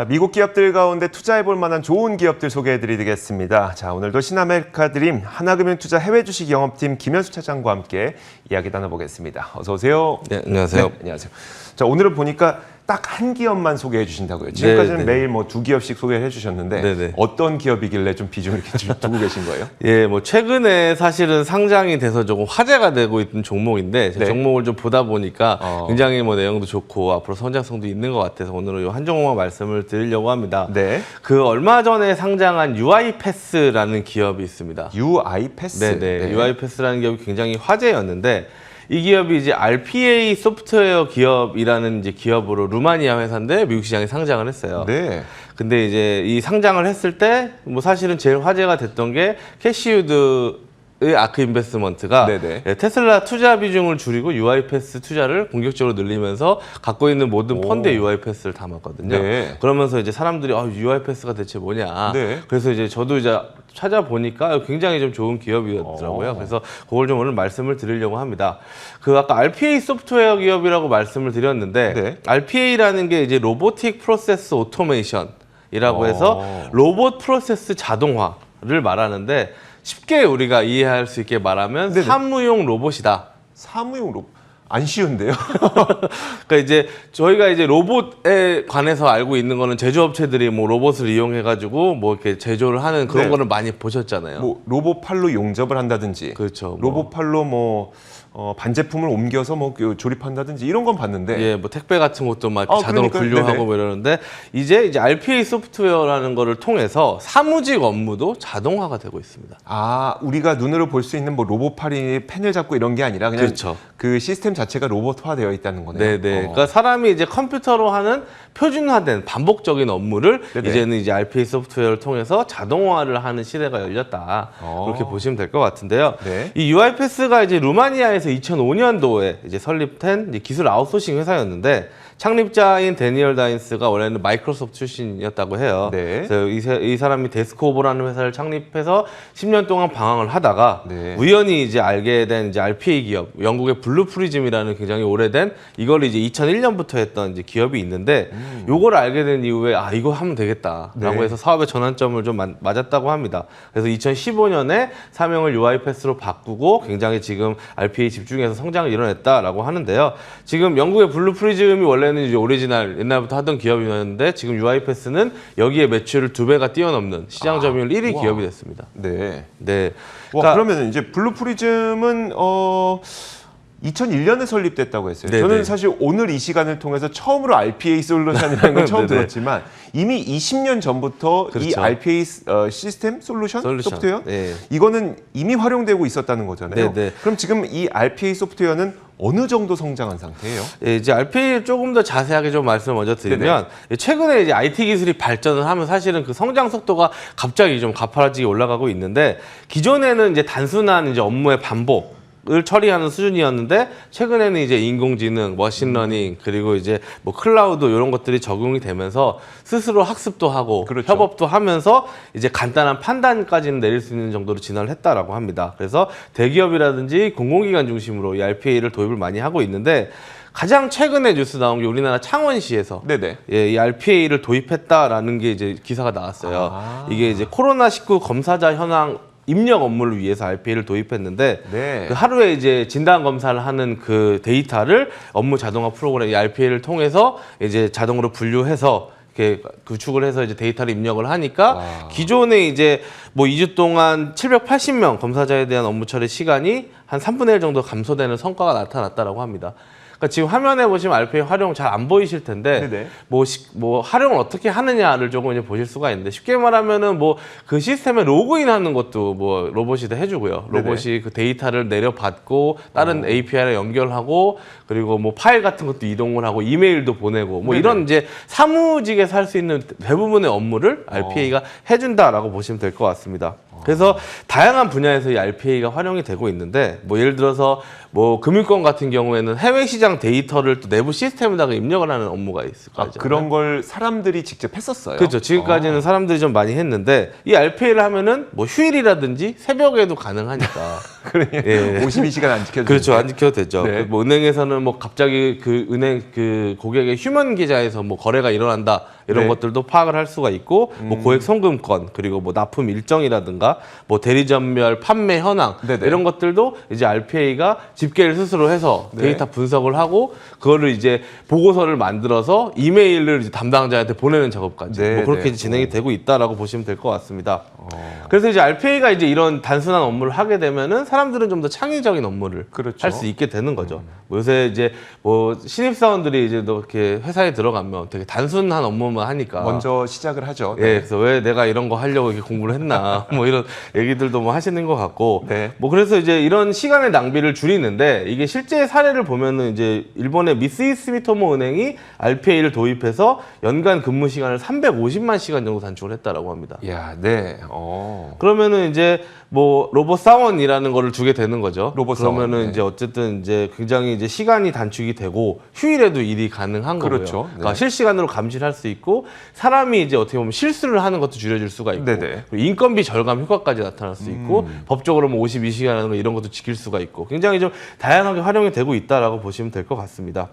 자, 미국 기업들 가운데 투자해볼 만한 좋은 기업들 소개해드리겠습니다. 자, 오늘도 신아메리카드림 하나금융투자 해외주식 영업팀 김현수 차장과 함께 이야기 나눠보겠습니다. 어서 오세요. 네, 안녕하세요. 네, 안녕하세요. 자, 오늘은 보니까 딱 한 기업만 소개해 주신다고요. 지금까지는 네. 매일 뭐 두 기업씩 소개해 주셨는데 네. 어떤 기업이길래 좀 비중을 이렇게 두고 계신 거예요? 예, 뭐 최근에 사실은 상장이 돼서 조금 화제가 되고 있는 종목인데 네. 종목을 좀 보다 보니까 굉장히 뭐 내용도 좋고 앞으로 성장성도 있는 것 같아서 오늘은 한 종목만 말씀을 드리려고 합니다. 네. 그 얼마 전에 상장한 UiPath라는 기업이 있습니다. UiPath. 네. UiPath라는 기업이 굉장히 화제였는데 이 기업이 이제 RPA 소프트웨어 기업이라는 이제 기업으로 루마니아 회사인데 미국 시장에 상장을 했어요. 네. 근데 이제 이 상장을 했을 때 뭐 사실은 제일 화제가 됐던 게 캐시우드의 아크 인베스트먼트가 네네. 테슬라 투자 비중을 줄이고 UiPath 투자를 공격적으로 늘리면서 갖고 있는 모든 펀드에 UiPath를 담았거든요. 네. 그러면서 이제 사람들이 UiPath가 대체 뭐냐. 네. 그래서 이제 저도 이제 찾아보니까 굉장히 좀 좋은 기업이었더라고요. 그래서 그걸 좀 오늘 말씀을 드리려고 합니다. 그 아까 RPA 소프트웨어 기업이라고 말씀을 드렸는데 네. RPA라는 게 이제 로보틱 프로세스 오토메이션이라고 해서 로봇 프로세스 자동화를 말하는데 쉽게 우리가 이해할 수 있게 말하면 네네. 사무용 로봇이다. 사무용 로봇. 안 쉬운데요? 그러니까 이제 저희가 이제 로봇에 관해서 알고 있는 거는 제조업체들이 뭐 로봇을 이용해 가지고 뭐 이렇게 제조를 하는 그런 네. 거를 많이 보셨잖아요. 뭐 로봇 팔로 용접을 한다든지, 그렇죠. 로봇 팔로 뭐 반제품을 옮겨서 뭐 조립한다든지 이런 건 봤는데, 예, 뭐 택배 같은 것도 막 자동으로 그러니까요. 분류하고 네네. 뭐 이러는데 이제 RPA 소프트웨어라는 거를 통해서 사무직 업무도 자동화가 되고 있습니다. 아, 우리가 눈으로 볼 수 있는 뭐 로봇 팔이 펜을 잡고 이런 게 아니라 그냥 그렇죠. 그 시스템 자체가 로봇화되어 있다는 거네요. 네네. 그러니까 사람이 이제 컴퓨터로 하는 표준화된 반복적인 업무를 네네. 이제는 이제 RPA 소프트웨어를 통해서 자동화를 하는 시대가 열렸다. 그렇게 보시면 될 것 같은데요. 네. 이 UiPath가 이제 루마니아에서 2005년도에 이제 설립된 이제 기술 아웃소싱 회사였는데 창립자인 데니얼 다인스가 원래는 마이크로소프트 출신이었다고 해요. 네. 그래서 이 사람이 데스크오버라는 회사를 창립해서 10년 동안 방황을 하다가 네. 우연히 이제 알게 된 이제 RPA 기업, 영국의 블루프리즘이라는 굉장히 오래된 이걸 이제 2001년부터 했던 이제 기업이 있는데 요걸 알게 된 이후에 아 이거 하면 되겠다라고 네. 해서 사업의 전환점을 좀 맞았다고 합니다. 그래서 2015년에 사명을 UiPath로 바꾸고 굉장히 지금 RPA 집중해서 성장을 이뤄냈다라고 하는데요. 지금 영국의 블루프리즘이 원래는 이제 오리지널 옛날부터 하던 기업이었는데 지금 UiPath는 여기에 매출을 2배가 뛰어넘는 시장 점유율 1위 우와. 기업이 됐습니다. 네. 네. 와, 그러면 이제 블루프리즘은 2001년에 설립됐다고 했어요. 네네. 저는 사실 오늘 이 시간을 통해서 처음으로 RPA 솔루션이라는 걸 처음 네네. 들었지만 이미 20년 전부터 이 그렇죠. RPA 시스템 솔루션 소프트웨어 네. 이거는 이미 활용되고 있었다는 거잖아요. 네네. 그럼 지금 이 RPA 소프트웨어는 어느 정도 성장한 상태예요? 예, 이제 RPA 조금 더 자세하게 좀 말씀을 먼저 드리면 최근에 이제 IT 기술이 발전을 하면 사실은 그 성장 속도가 갑자기 좀 가파라지게 올라가고 있는데 기존에는 이제 단순한 이제 업무의 반복을 처리하는 수준이었는데 최근에는 이제 인공지능, 머신러닝 그리고 이제 뭐 클라우드 이런 것들이 적용이 되면서 스스로 학습도 하고 그렇죠. 협업도 하면서 이제 간단한 판단까지는 내릴 수 있는 정도로 진화를 했다라고 합니다. 그래서 대기업이라든지 공공기관 중심으로 이 RPA를 도입을 많이 하고 있는데 가장 최근에 뉴스 나온 게 우리나라 창원시에서 네네. 예, 이 RPA를 도입했다라는 게 이제 기사가 나왔어요. 이게 이제 코로나19 검사자 현황 입력 업무를 위해서 RPA를 도입했는데 네. 그 하루에 이제 진단 검사를 하는 그 데이터를 업무 자동화 프로그램 이 RPA를 통해서 이제 자동으로 분류해서 이렇게 구축을 해서 이제 데이터를 입력을 하니까 기존에 이제 뭐 2주 동안 780명 검사자에 대한 업무 처리 시간이 한 3분의 1 정도 감소되는 성과가 나타났다라고 합니다. 그러니까 지금 화면에 보시면 RPA 활용 잘 안 보이실 텐데 네네. 뭐 활용을 어떻게 하느냐를 조금 이제 보실 수가 있는데 쉽게 말하면은 뭐 그 시스템에 로그인하는 것도 뭐 로봇이 다 해주고요. 로봇이 그 데이터를 내려받고 다른 API를 연결하고 그리고 뭐 파일 같은 것도 이동을 하고 이메일도 보내고 뭐 네네. 이런 이제 사무직에서 할 수 있는 대부분의 업무를 RPA가 해준다라고 보시면 될 것 같습니다. 그래서 다양한 분야에서 이 RPA가 활용이 되고 있는데 뭐 예를 들어서 뭐 금융권 같은 경우에는 해외 시장 데이터를 또 내부 시스템에다가 입력을 하는 업무가 있을 거죠. 그런 걸 사람들이 직접 했었어요. 그렇죠. 지금까지는 사람들이 좀 많이 했는데 이 RPA를 하면은 뭐 휴일이라든지 새벽에도 가능하니까. 그러니 예. 52시간 안 지켜도 그렇죠. 안 지켜도 되죠. 네. 뭐 은행에서는 뭐 갑자기 그 은행 그 고객의 휴먼 계좌에서 뭐 거래가 일어난다 이런 네. 것들도 파악을 할 수가 있고 뭐 고액 송금건 그리고 뭐 납품 일정이라든가 뭐 대리점별 판매 현황 네네. 이런 것들도 이제 RPA가 집계를 스스로 해서 네. 데이터 분석을 하고 그거를 이제 보고서를 만들어서 이메일을 이제 담당자한테 보내는 작업까지 네, 뭐 그렇게 네. 이제 진행이 되고 있다라고 보시면 될 것 같습니다. 그래서 이제 RPA가 이제 이런 단순한 업무를 하게 되면은 사람들은 좀 더 창의적인 업무를 그렇죠. 할 수 있게 되는 거죠. 뭐 요새 이제 뭐 신입사원들이 이제 또 이렇게 회사에 들어가면 되게 단순한 업무만 하니까 먼저 시작을 하죠. 예, 그래서 왜 내가 이런 거 하려고 이렇게 공부를 했나 뭐 이런 얘기들도 뭐 하시는 것 같고 네. 뭐 그래서 이제 이런 시간의 낭비를 줄이는데 이게 실제 사례를 보면은 이제 일본의 미쓰이스미토모 은행이 RPA를 도입해서 연간 근무 시간을 350만 시간 정도 단축을 했다라고 합니다. 야, 네. 그러면은 이제 뭐 로봇 사원이라는 거를 주게 되는 거죠. 로봇 사원, 그러면은 네. 이제 어쨌든 이제 굉장히 이제 시간이 단축이 되고 휴일에도 일이 가능한 거고요. 그렇죠. 네. 그러니까 실시간으로 감시를 할 수 있고 사람이 이제 어떻게 보면 실수를 하는 것도 줄여줄 수가 있고 네네. 그리고 인건비 절감 효과까지 나타날 수 있고 법적으로 뭐 52시간이라는 거 이런 것도 지킬 수가 있고 굉장히 좀 다양하게 활용이 되고 있다라고 보시면 될 것 같습니다.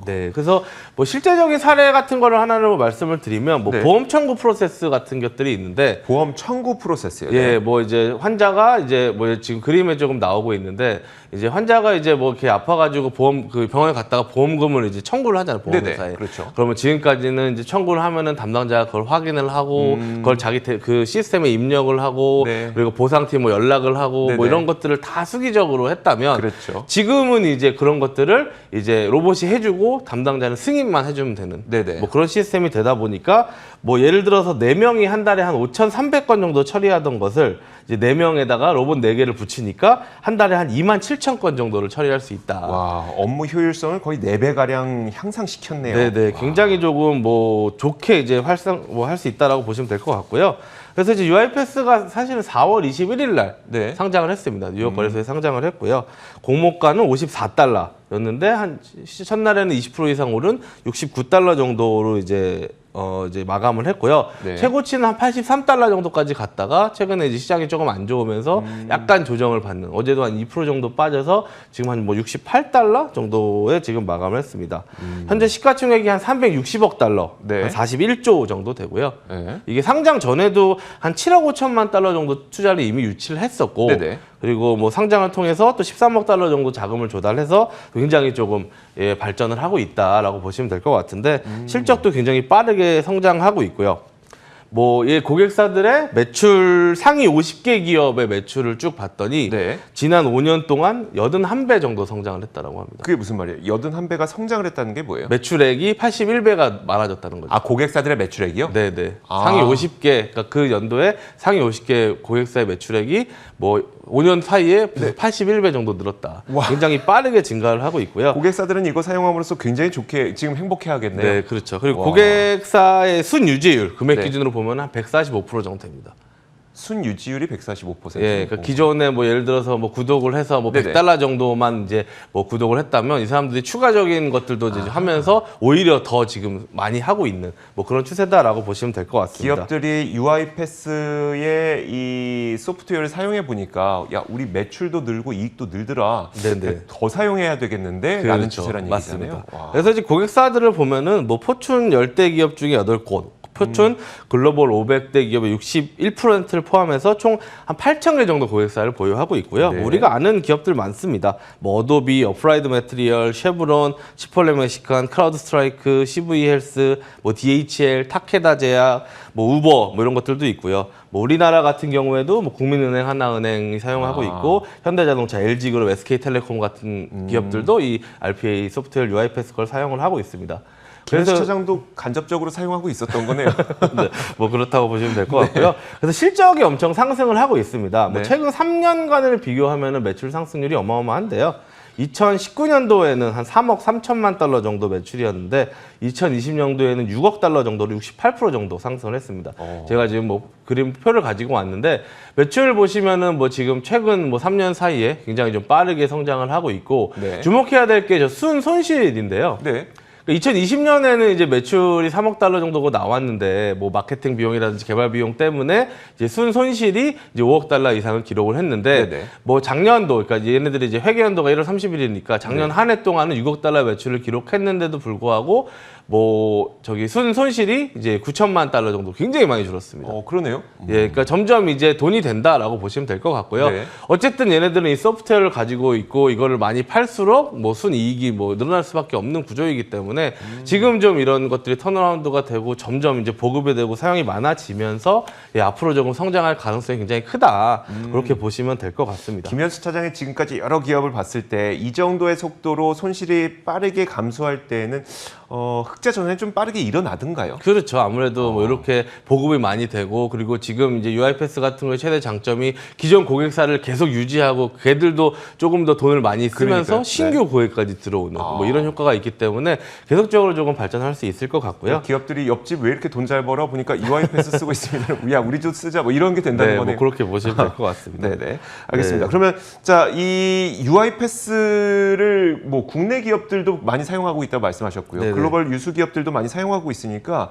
네, 그래서 뭐 실제적인 사례 같은 거를 하나로 말씀을 드리면 뭐 네. 보험 청구 프로세스 같은 것들이 있는데 보험 청구 프로세스요. 예, 뭐 이제 환자가 이제 뭐 지금 그림에 조금 나오고 있는데 이제 환자가 이제 뭐 이렇게 아파가지고 보험 그 병원에 갔다가 보험금을 이제 청구를 하잖아요 보험회사에. 네네, 그렇죠. 그러면 지금까지는 이제 청구를 하면은 담당자가 그걸 확인을 하고 그걸 자기 그 시스템에 입력을 하고 네. 그리고 보상팀 뭐 연락을 하고 네네. 뭐 이런 것들을 다 수기적으로 했다면 그렇죠. 지금은 이제 그런 것들을 이제 로봇이 해주고 담당자는 승인만 해주면 되는 네네. 뭐 그런 시스템이 되다 보니까 뭐 예를 들어서 4명이 한 달에 한 5,300건 정도 처리하던 것을 이제 4명에다가 로봇 4개를 붙이니까 한 달에 한 27,000건 정도를 처리할 수 있다. 와, 업무 효율성을 거의 4배 가량 향상시켰네요. 네네, 굉장히 조금 뭐 좋게 이제 뭐 할 수 있다라고 보시면 될 것 같고요. 그래서 이제 UiPath가 사실은 4월 21일 날 네. 상장을 했습니다. 뉴욕 거래소에 상장을 했고요. 공모가는 $54였는데 한 첫날에는 20% 이상 오른 $69 정도로 이제 마감을 했고요. 네. 최고치는 한 $83 정도까지 갔다가 최근에 이제 시장이 조금 안 좋으면서 약간 조정을 받는 어제도 한 2% 정도 빠져서 지금 한 뭐 $68 정도에 지금 마감을 했습니다. 현재 시가총액이 한 $360억, 네. 한 41조 정도 되고요. 네. 이게 상장 전에도 한 7억 5천만 달러 정도 투자를 이미 유치를 했었고 네네. 그리고 뭐 상장을 통해서 또 13억 달러 정도 자금을 조달해서 굉장히 조금 발전을 하고 있다라고 보시면 될 것 같은데 실적도 굉장히 빠르게 성장하고 있고요. 뭐 고객사들의 매출 상위 50개 기업의 매출을 쭉 봤더니 네. 지난 5년 동안 81배 정도 성장을 했다라고 합니다. 그게 무슨 말이에요? 81배가 성장을 했다는 게 뭐예요? 매출액이 81배가 많아졌다는 거죠. 아, 고객사들의 매출액이요? 네네. 아. 상위 50개, 그러니까 그 연도에 상위 50개 고객사의 매출액이 뭐 5년 사이에 81배 정도 늘었다. 와. 굉장히 빠르게 증가를 하고 있고요. 고객사들은 이거 사용함으로써 굉장히 좋게 지금 행복해 하겠네요. 네, 그렇죠. 그리고 와. 고객사의 순유지율, 금액 네. 기준으로 보면 한 145% 정도 됩니다. 순유지율이 145%. 예, 그러니까 기존에 뭐 예를 들어서 뭐 구독을 해서 뭐 네네. $100 정도만 이제 뭐 구독을 했다면 이 사람들이 추가적인 것들도 이제 하면서 오히려 더 지금 많이 하고 있는 뭐 그런 추세다라고 보시면 될 것 같습니다. 기업들이 UiPath의 이 소프트웨어를 사용해 보니까 야, 우리 매출도 늘고 이익도 늘더라. 네네. 더 사용해야 되겠는데 라는 추세라는 얘기잖아요. 맞습니다. 와. 그래서 이제 고객사들을 보면은 뭐 포춘 10대 기업 중에 8곳, 포춘 글로벌 500대 기업의 61%를 포함해서 총 한 8,000개 정도 고객사를 보유하고 있고요. 네. 우리가 아는 기업들 많습니다. 뭐 어도비, 어프라이드 매트리얼, 쉐브론, 치폴레 멕시칸, 크라우드 스트라이크, CV 헬스, 뭐 DHL, 타케다 제약, 뭐 우버 뭐 이런 것들도 있고요. 뭐 우리나라 같은 경우에도 뭐 국민은행, 하나은행이 사용하고 있고 현대자동차, LG그룹, SK텔레콤 같은 기업들도 이 RPA 소프트웨어 UiPath 걸 사용을 하고 있습니다. 김현수 차장도 간접적으로 사용하고 있었던 거네요. 네, 뭐 그렇다고 보시면 될 것 같고요. 그래서 실적이 엄청 상승을 하고 있습니다. 뭐 네. 최근 3년간을 비교하면 매출 상승률이 어마어마한데요. 2019년도에는 한 3억 3천만 달러 정도 매출이었는데 2020년도에는 6억 달러 정도로 68% 정도 상승을 했습니다. 제가 지금 뭐 그림표를 가지고 왔는데 매출 보시면은 뭐 지금 최근 뭐 3년 사이에 굉장히 좀 빠르게 성장을 하고 있고 네. 주목해야 될 게 저 순손실인데요. 네. 2020년에는 이제 매출이 3억 달러 정도가 나왔는데 뭐 마케팅 비용이라든지 개발 비용 때문에 이제 순손실이 이제 5억 달러 이상을 기록을 했는데 네네. 뭐 작년도 그러니까 얘네들이 이제 회계연도가 1월 30일이니까 작년 네. 한 해 동안은 6억 달러 매출을 기록했는데도 불구하고 뭐 저기 순손실이 이제 9천만 달러 정도 굉장히 많이 줄었습니다. 그러네요. 예, 그러니까 점점 이제 돈이 된다라고 보시면 될 것 같고요. 네. 어쨌든 얘네들은 이 소프트웨어를 가지고 있고 이거를 많이 팔수록 뭐 순이익이 뭐 늘어날 수밖에 없는 구조이기 때문에 지금 좀 이런 것들이 턴어라운드가 되고 점점 이제 보급이 되고 사용이 많아지면서 예, 앞으로 조금 성장할 가능성이 굉장히 크다. 그렇게 보시면 될 것 같습니다. 김현수 차장이 지금까지 여러 기업을 봤을 때 이 정도의 속도로 손실이 빠르게 감소할 때는 흑자 전환이 좀 빠르게 일어나던가요? 그렇죠. 아무래도 뭐 이렇게 보급이 많이 되고 그리고 지금 이제 UiPath 같은 거의 최대 장점이 기존 고객사를 계속 유지하고 걔들도 조금 더 돈을 많이 쓰면서 그러니까요. 신규 고객까지 들어오는 뭐 이런 효과가 있기 때문에 계속적으로 조금 발전할 수 있을 것 같고요. 기업들이 옆집 왜 이렇게 돈 잘 벌어 보니까 UiPath 쓰고 있으면 야 우리도 쓰자 뭐 이런 게 된다는 네, 거네요. 뭐 그렇게 보시면 될 것 같습니다. 네네 알겠습니다. 그러면 자 이 UiPath를 뭐 국내 기업들도 많이 사용하고 있다고 말씀하셨고요. 네네. 글로벌 유수 기업들도 많이 사용하고 있으니까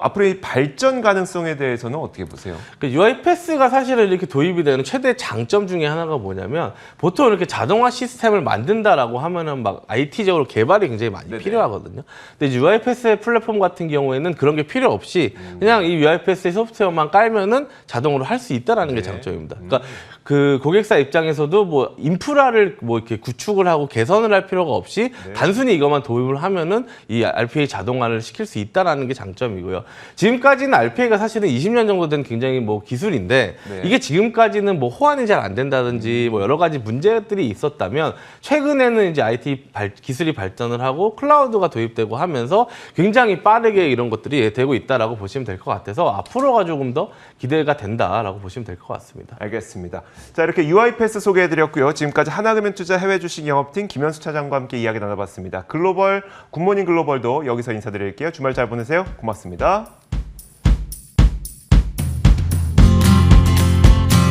앞으로 이 발전 가능성에 대해서는 어떻게 보세요? 그 UiPath가 사실은 이렇게 도입이 되는 최대 장점 중에 하나가 뭐냐면 보통 이렇게 자동화 시스템을 만든다라고 하면은 막 IT적으로 개발이 굉장히 많이 네네. 필요하거든요. 근데 UiPath의 플랫폼 같은 경우에는 그런 게 필요 없이 그냥 이 UiPath의 소프트웨어만 깔면은 자동으로 할 수 있다라는 게 네. 장점입니다. 그러니까 그 고객사 입장에서도 뭐 인프라를 뭐 이렇게 구축을 하고 개선을 할 필요가 없이 단순히 이것만 도입을 하면은 이 RPA 자동화를 시킬 수 있다라는 게 장점이고요. 지금까지는 RPA가 사실은 20년 정도 된 굉장히 뭐 기술인데 네. 이게 지금까지는 뭐 호환이 잘 안 된다든지 뭐 여러 가지 문제들이 있었다면 최근에는 이제 기술이 발전을 하고 클라우드가 도입되고 하면서 굉장히 빠르게 이런 것들이 되고 있다라고 보시면 될 것 같아서 앞으로가 조금 더 기대가 된다라고 보시면 될 것 같습니다. 알겠습니다. 자 이렇게 UiPath 소개해드렸고요. 지금까지 하나금융투자 해외주식 영업팀 김현수 차장과 함께 이야기 나눠봤습니다. 글로벌 굿모닝 글로벌도 여기서 인사드릴게요. 주말 잘 보내세요. 고맙습니다.